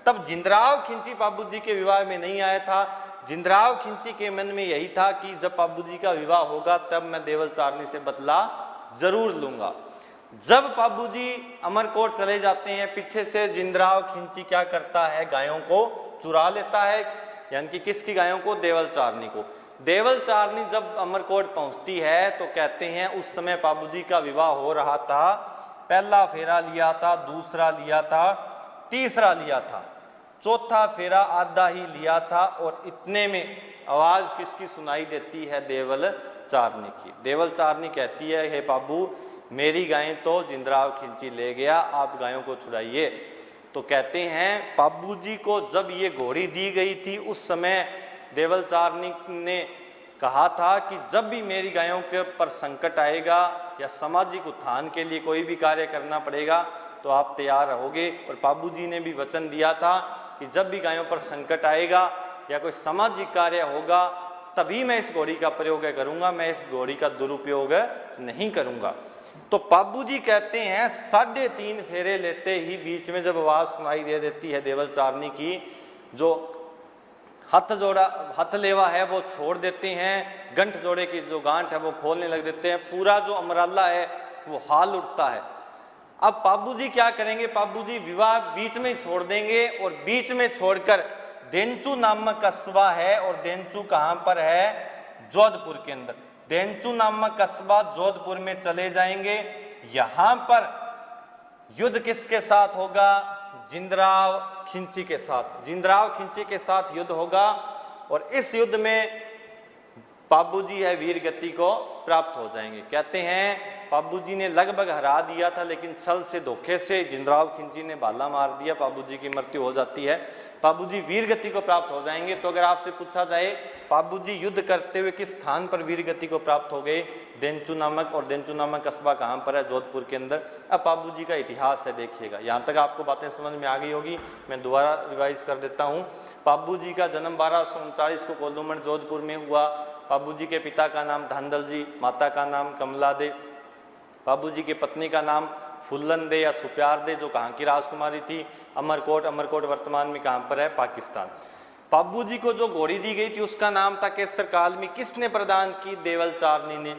तब जिंदराव खिंची पाबूजी के विवाह में नहीं आया था। जिंदराव खिंची के मन में यही था कि जब पाबूजी का विवाह होगा तब मैं देवल चारनी से बदला जरूर लूंगा। जब पाबूजी अमरकोट चले जाते हैं, पीछे से जिंदराव खिंची क्या करता है? गायों को चुरा लेता है, यानी कि किसकी गायों को? देवल चारनी को। देवल चारनी जब अमरकोट पहुंचती है तो कहते हैं उस समय पाबूजी का विवाह हो रहा था। पहला फेरा लिया था, दूसरा लिया था, तीसरा लिया था, चौथा फेरा आधा ही लिया था। और इतने में आवाज किसकी सुनाई देती है? देवल चारनी की। देवल चारनी कहती है, हे बाबू मेरी गायें तो जिंदराव खिंची ले गया, आप गायों को छुड़ाइए। तो कहते हैं पाबूजी को जब ये घोड़ी दी गई थी उस समय देवल चारनी ने कहा था कि जब भी मेरी गायों के पर संकट आएगा या सामाजिक उत्थान के लिए कोई भी कार्य करना पड़ेगा तो आप तैयार रहोगे। और पाबूजी ने भी वचन दिया था कि जब भी गायों पर संकट आएगा या कोई सामाजिक कार्य होगा तभी मैं इस घोड़ी का प्रयोग करूंगा, मैं इस घोड़ी का दुरुपयोग नहीं करूंगा। तो पाबूजी कहते हैं 3.5 फेरे लेते ही बीच में जब आवाज सुनाई दे देती है देवल चारनी की, जो हथ लेवा है वो छोड़ देते हैं, गंठ जोड़े की जो गांठ है वो खोलने लग देते हैं, पूरा जो अमराला है वो हाल उठता है। अब पाबूजी क्या करेंगे? पाबूजी विवाह बीच में छोड़ देंगे और बीच में छोड़कर देंचू नामक कस्बा है, और देंचू कहां पर है? जोधपुर के अंदर। देंचू नामक कस्बा जोधपुर में चले जाएंगे। यहां पर युद्ध किसके साथ होगा? जिंदराव खिंची के साथ। जिंदराव खिंची के साथ युद्ध होगा और इस युद्ध में पाबूजी है वीर गति को प्राप्त हो जाएंगे। कहते हैं पाबू जी ने लगभग हरा दिया था, लेकिन छल से धोखे से जिंदराव खिंची ने भाला मार दिया, पाबू जी की मृत्यु हो जाती है। पाबू जी वीर गति को प्राप्त हो जाएंगे। तो अगर आपसे पूछा जाए पाबू जी युद्ध करते हुए किस स्थान पर वीर गति को प्राप्त हो गए, देंचू नामक, और देंचू नामक कस्बा कहाँ पर है, जोधपुर के अंदर। अब पाबू जी का इतिहास है, देखिएगा यहाँ तक आपको बातें समझ में आ गई होगी। मैं दोबारा रिवाइज कर देता हूँ। पाबू जी का जन्म 1239 को कोल्लूमण जोधपुर में हुआ। पाबू जी के पिता का नाम धांधल जी, माता का नाम कमला दे। पाबू जी की पत्नी का नाम फुल्लन दे या सुप्यार दे, जो कहाँ की राजकुमारी थी, अमरकोट। अमरकोट वर्तमान में कहाँ पर है, पाकिस्तान। पाबू जी को जो घोड़ी दी गई थी उसका नाम था केसर काल में, किसने प्रदान की, देवल चारनी ने।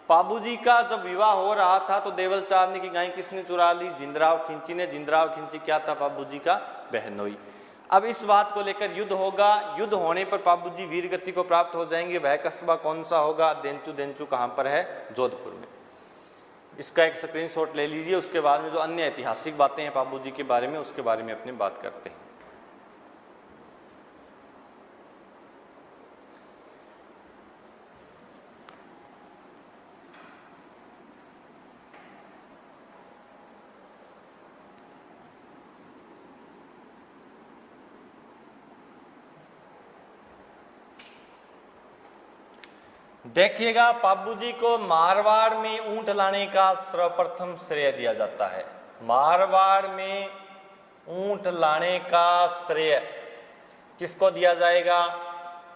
पाबू जी का जब विवाह हो रहा था तो देवल चारनी की गाय किसने चुरा ली, जिंदराव खिंची ने। जिंदराव खिंची क्या था, पाबू जी का बहनोई। अब इस बात को लेकर युद्ध होगा। युद्ध होने पर पाबू जी वीर गति को प्राप्त हो जाएंगे। वह कस्बा कौन सा होगा, देंचू। देंचू कहाँ पर है, जोधपुर में। इसका एक स्क्रीनशॉट ले लीजिए। उसके बाद में जो अन्य ऐतिहासिक बातें हैं पाबू जी के बारे में, उसके बारे में अपनी बात करते हैं। देखिएगा, पाबू जी को मारवाड़ में ऊंट लाने का सर्वप्रथम श्रेय दिया जाता है। मारवाड़ में ऊंट लाने का श्रेय किसको दिया जाएगा,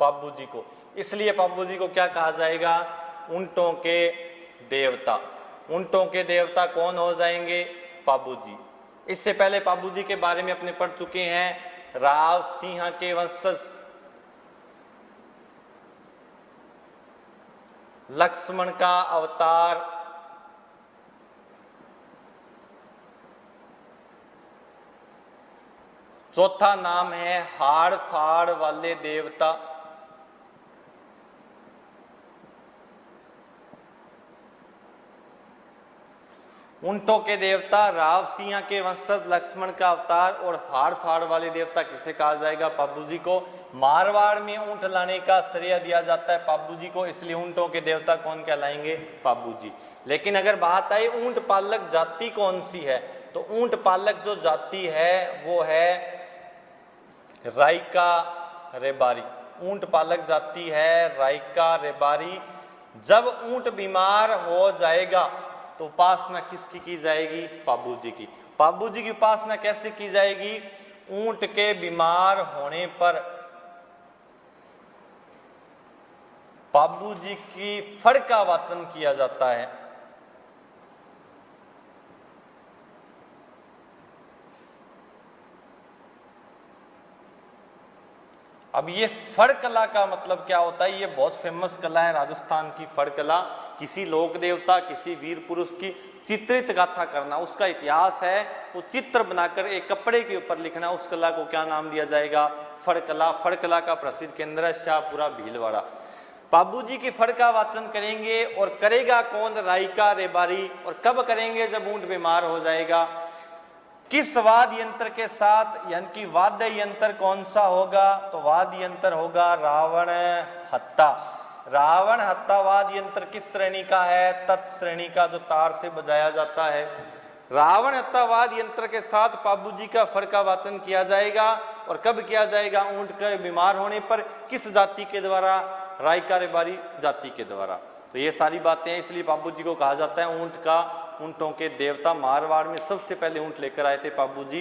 पाबू जी को। इसलिए पाबू जी को क्या कहा जाएगा, ऊंटों के देवता। ऊंटों के देवता कौन हो जाएंगे, पाबू जी। इससे पहले पाबू जी के बारे में अपने पढ़ चुके हैं। राव सिंह के वंशज, लक्ष्मण का अवतार, चौथा नाम है हाड़ फाड़ वाले देवता। ऊंटों के देवता, राव सिंह के वंशज, लक्ष्मण का अवतार और हाड़ फाड़ वाले देवता किसे कहा जाएगा, पाबू जी को। मारवाड़ में ऊंट लाने का श्रेय दिया जाता है पाबू जी को, इसलिए ऊंटों के देवता कौन कहलाएंगे, पाबू जी। लेकिन अगर बात आई ऊंट पालक जाति कौन सी है, तो ऊंट पालक जो जाति है वो है राइका रेबारी। ऊंट पालक जाति है राइका रेबारी। जब ऊंट बीमार हो जाएगा तो उपासना किसकी की जाएगी, पाबू जी की। पाबू जी की उपासना कैसे की जाएगी, ऊंट के बीमार होने पर पाबू जी की फड़ का वाचन किया जाता है। अब ये फड़ कला का मतलब क्या होता है, ये बहुत फेमस कला है राजस्थान की फड़ कला। किसी लोक देवता, किसी वीर पुरुष की चित्रित गाथा करना, उसका इतिहास है, वो चित्र बनाकर एक कपड़े के ऊपर लिखना, उस कला को क्या नाम दिया जाएगा, फड़ कला। फड़ कला का प्रसिद्ध केंद्र है शाहपुरा भीलवाड़ा। पाबू जी की फड़ का वाचन करेंगे और करेगा कौन, राइका रेबारी। और कब करेंगे, जब ऊंट बीमार हो जाएगा। किस वाद्य यंत्र के साथ, यानी कि वाद्य यंत्र कौन सा होगा, तो वाद्य यंत्र होगा रावण हत्ता। रावण हत्ता वाद्य यंत्र किस श्रेणी का है, तत् श्रेणी का, जो तार से बजाया जाता है। रावण हत्ता वाद्य यंत्र के साथ पाबू जी का फड़ का वाचन किया जाएगा। और कब किया जाएगा, ऊंट के बीमार होने पर। किस जाति के द्वारा, राइका रेबारी जाति के द्वारा। तो ये सारी बातें हैं, इसलिए पाबू जी को कहा जाता है ऊंट का, ऊंटों के देवता। मारवाड़ में सबसे पहले ऊंट लेकर आए थे पाबू जी।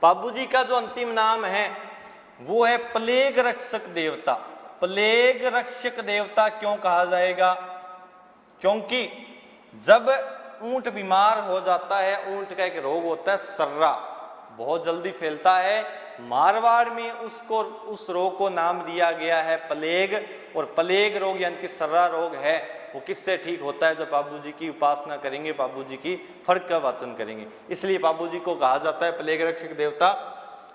पाबू जी का जो अंतिम नाम है वो है प्लेग रक्षक देवता। प्लेग रक्षक देवता क्यों कहा जाएगा, क्योंकि जब ऊंट बीमार हो जाता है, ऊंट का एक रोग होता है सर्रा, बहुत जल्दी फैलता है। मारवाड़ में उसको, उस रोग को नाम दिया गया है प्लेग। और प्लेग रोग यानी कि सर्रा रोग है, वो किससे ठीक होता है, जब पाबू जी की उपासना करेंगे, पाबू जी की फड़ का वाचन करेंगे। इसलिए पाबू जी को कहा जाता है प्लेग रक्षक देवता।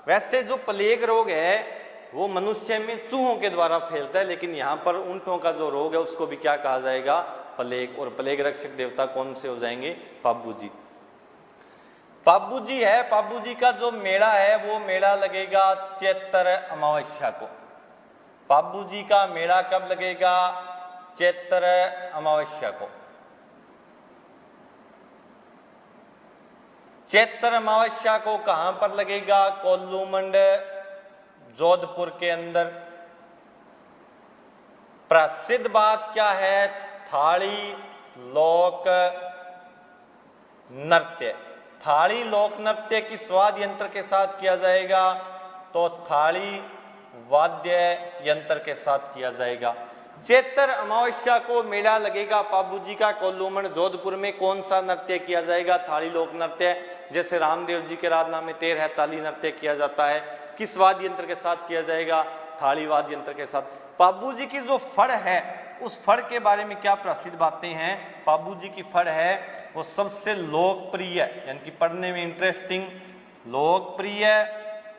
वैसे जो प्लेग रोग है वो मनुष्य में चूहों के द्वारा फैलता है, लेकिन यहाँ पर ऊंटों का जो रोग है उसको भी क्या कहा जाएगा, प्लेग। और प्लेग रक्षक देवता कौन से हो जाएंगे, पाबू जी। पाबू जी है, पाबू जी का जो मेला है वो मेला लगेगा चैत्र अमावस्या को। पाबू जी का मेला कब लगेगा, चैत्र अमावस्या को। चैत्र अमावस्या को कहां पर लगेगा? कोल्लूमंड जोधपुर के अंदर। प्रसिद्ध बात क्या है? थाली लोक नृत्य। थाली लोक नृत्य किस वाद्य यंत्र के साथ किया जाएगा? तो थाली वाद्य यंत्र के साथ किया जाएगा। चैत्र अमावस्या को मेला लगेगा पाबूजी का कोल्लूमंड जोधपुर में। कौन सा नृत्य किया जाएगा? थाली लोक नृत्य। जैसे रामदेव जी के राधना में 13 ताली नृत्य किया जाता है, किस वाद्य यंत्र के साथ किया जाएगा? थाली वाद्य यंत्र के साथ। पाबूजी की जो फड़ है, उस फड़ के बारे में क्या प्रसिद्ध बातें हैं? पाबूजी की फड़ है वो सबसे लोकप्रिय, यानी कि पढ़ने में इंटरेस्टिंग, लोकप्रिय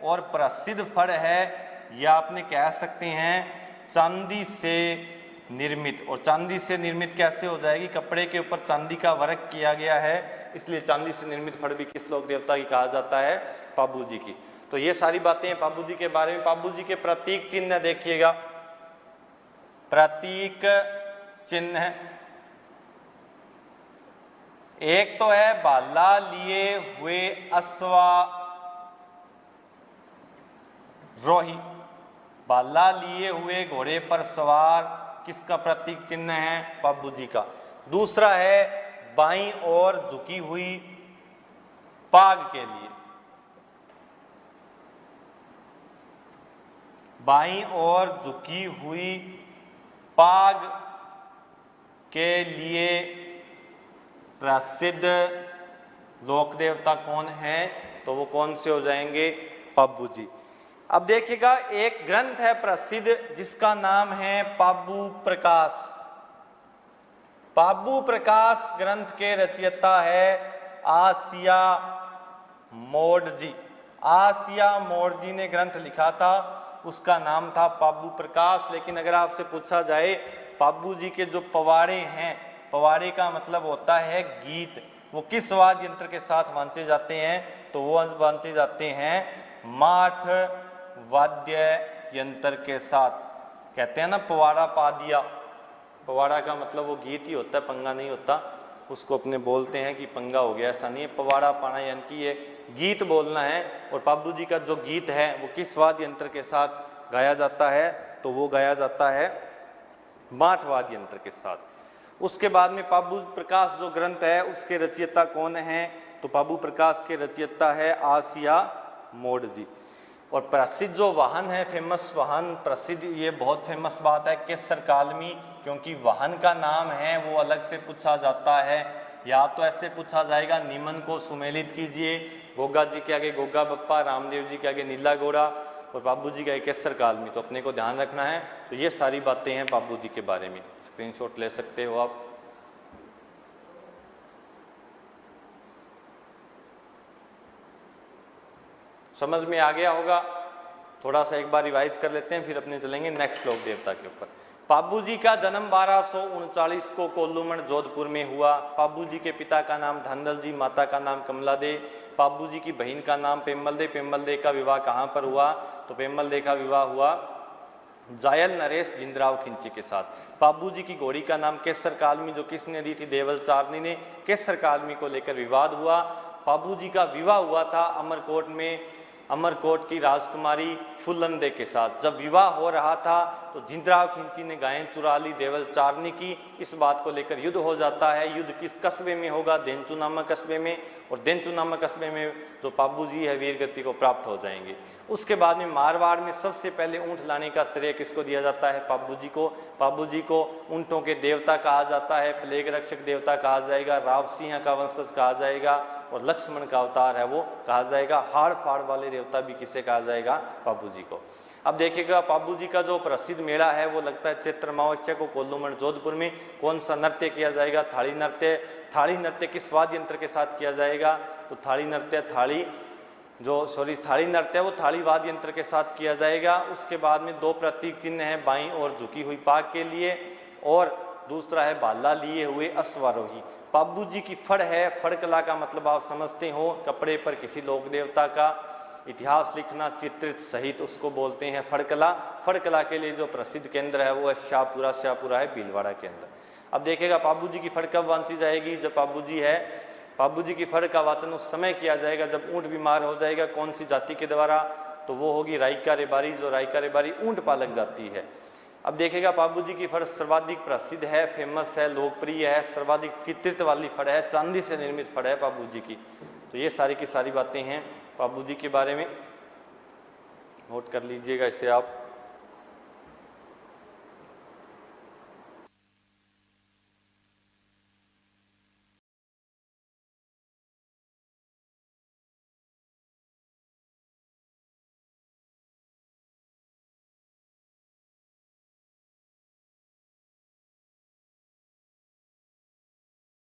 और प्रसिद्ध फड़ है। या आपने कह सकते हैं चांदी से निर्मित। और चांदी से निर्मित कैसे हो जाएगी? कपड़े के ऊपर चांदी का वर्क किया गया है, इसलिए चांदी से निर्मित फड़ भी किस लोक देवता की कहा जाता है? पाबूजी की। तो ये सारी बातें हैं पाबूजी के बारे में। पाबूजी के प्रतीक चिन्ह देखिएगा, प्रतीक चिन्ह एक तो है भाला लिए हुए अश्वारोही, भाला लिए हुए घोड़े पर सवार, किसका प्रतीक चिन्ह है? पाबूजी का। दूसरा है बाईं ओर झुकी हुई पाग के लिए, बाईं ओर झुकी हुई पाग के लिए प्रसिद्ध लोक देवता कौन है? तो वो कौन से हो जाएंगे? पाबूजी। अब देखिएगा एक ग्रंथ है प्रसिद्ध जिसका नाम है पाबू प्रकाश। पाबू प्रकाश ग्रंथ के रचयिता है आसिया मोडजी। आसिया मोडजी ने ग्रंथ लिखा था, उसका नाम था पाबू प्रकाश। लेकिन अगर आपसे पूछा जाए पाबूजी के जो पवाड़े हैं, पवाड़े का मतलब होता है गीत, वो किस वाद्य यंत्र के साथ वांचे जाते हैं? तो वो वांचे जाते हैं माठ वाद्य यंत्र के साथ। कहते हैं ना पवाड़ा पा दिया, पवाड़ा का मतलब वो गीत ही होता है, पंगा नहीं होता। उसको अपने बोलते हैं कि पंगा हो गया, ऐसा नहीं है। पवाड़ा पाना यानी कि ये गीत बोलना है। और पाबूजी का जो गीत है वो किस वाद्य यंत्र के साथ गाया जाता है? तो वो गाया जाता है माठ वाद्य यंत्र के साथ। उसके बाद में पाबू प्रकाश जो ग्रंथ है उसके रचयिता कौन है? तो पाबू प्रकाश के रचयिता है आसिया मोडजी। और प्रसिद्ध जो वाहन है, फेमस वाहन प्रसिद्ध, ये बहुत फेमस बात है केसर कालमी, क्योंकि वाहन का नाम है वो अलग से पूछा जाता है। या तो ऐसे पूछा जाएगा निमन को सुमेलित कीजिए, गोगा जी के आगे गोगा बप्पा, रामदेव जी के आगे नीला घोड़ा, और बाबू जी का केसर कालमी। तो अपने को ध्यान रखना है। तो ये सारी बातें हैं बाबू जी के बारे में, स्क्रीनशॉट ले सकते हो आप। समझ में आ गया होगा? थोड़ा सा एक बार रिवाइज कर लेते हैं, फिर अपने चलेंगे नेक्स्ट लोक देवता के ऊपर। पाबूजी का जन्म 1239 को कोल्लूमंड जोधपुर में हुआ। पाबूजी के पिता का नाम धनदल जी, माता का नाम कमला दे। पाबूजी की बहन का नाम पेम्मल दे। पेम्मल दे का विवाह कहाँ पर हुआ? तो पेम्मल दे का विवाह हुआ जायल नरेश जिंदराव खिंची के साथ। पाबूजी की घोड़ी का नाम केसर कालमी, जो किसने दी थी? देवल चारनी ने। केसर कालमी को लेकर विवाद हुआ। पाबूजी का विवाह हुआ था अमरकोट में, अमरकोट की राजकुमारी फुलंदे के साथ। जब विवाह हो रहा था तो जिंदराव खिंची ने गायें चुरा ली देवल चारनी की। इस बात को लेकर युद्ध हो जाता है। युद्ध किस कस्बे में होगा? देंचू नामक कस्बे में। और देंचू नामक कस्बे में जो पाबूजी है वीरगति को प्राप्त हो जाएंगे। उसके बाद में मारवाड़ में सबसे पहले ऊँट लाने का श्रेय किसको दिया जाता है? पाबूजी को। पाबूजी को ऊँटों के देवता कहा जाता है, प्लेग रक्षक देवता कहा जाएगा, राव सिंह का वंशज कहा जाएगा, और लक्ष्मण का अवतार है वो कहा जाएगा। हाड़ फाड़ वाले देवता भी किसे कहा जाएगा? पाबूजी को। अब देखिएगा पाबूजी का जो प्रसिद्ध मेला है वो लगता है चैत्र अमावस्या को कोल्लूमंड जोधपुर में। कौन सा नृत्य किया जाएगा? थाली नृत्य। थाली नृत्य किस वाद्य यंत्र के साथ किया जाएगा? तो थाली नृत्य थाली नृत्य वो थाली वाद्य यंत्र के साथ किया जाएगा। उसके बाद में दो प्रतीक चिन्ह है, बाईं और झुकी हुई पाग के लिए, और दूसरा है भाला लिए हुए अश्वारोही। पाबूजी की फड़ है। फड़ कला का मतलब आप समझते हो, कपड़े पर किसी लोक देवता का इतिहास लिखना चित्रित सहित, उसको बोलते हैं फड़ कला। फड़ कला के लिए जो प्रसिद्ध केंद्र है वो है शाहपुरा। शाहपुरा है भीलवाड़ा के अंदर। अब देखिएगा पाबूजी की फड़ कब वांची जाएगी? जब पाबू जी की फड़ का वाचन उस समय किया जाएगा जब ऊंट बीमार हो जाएगा। कौन सी जाति के द्वारा? तो वो होगी राइका रेबारी, जो राइका रेबारी ऊंट पालक जाति है। अब देखेगा पाबू जी की फड़ सर्वाधिक प्रसिद्ध है, फेमस है, लोकप्रिय है, सर्वाधिक चित्रित वाली फड़ है, चांदी से निर्मित फड़ है पाबू जी की। तो ये सारी की सारी बातें हैं पाबू जी के बारे में, नोट कर लीजिएगा इसे आप।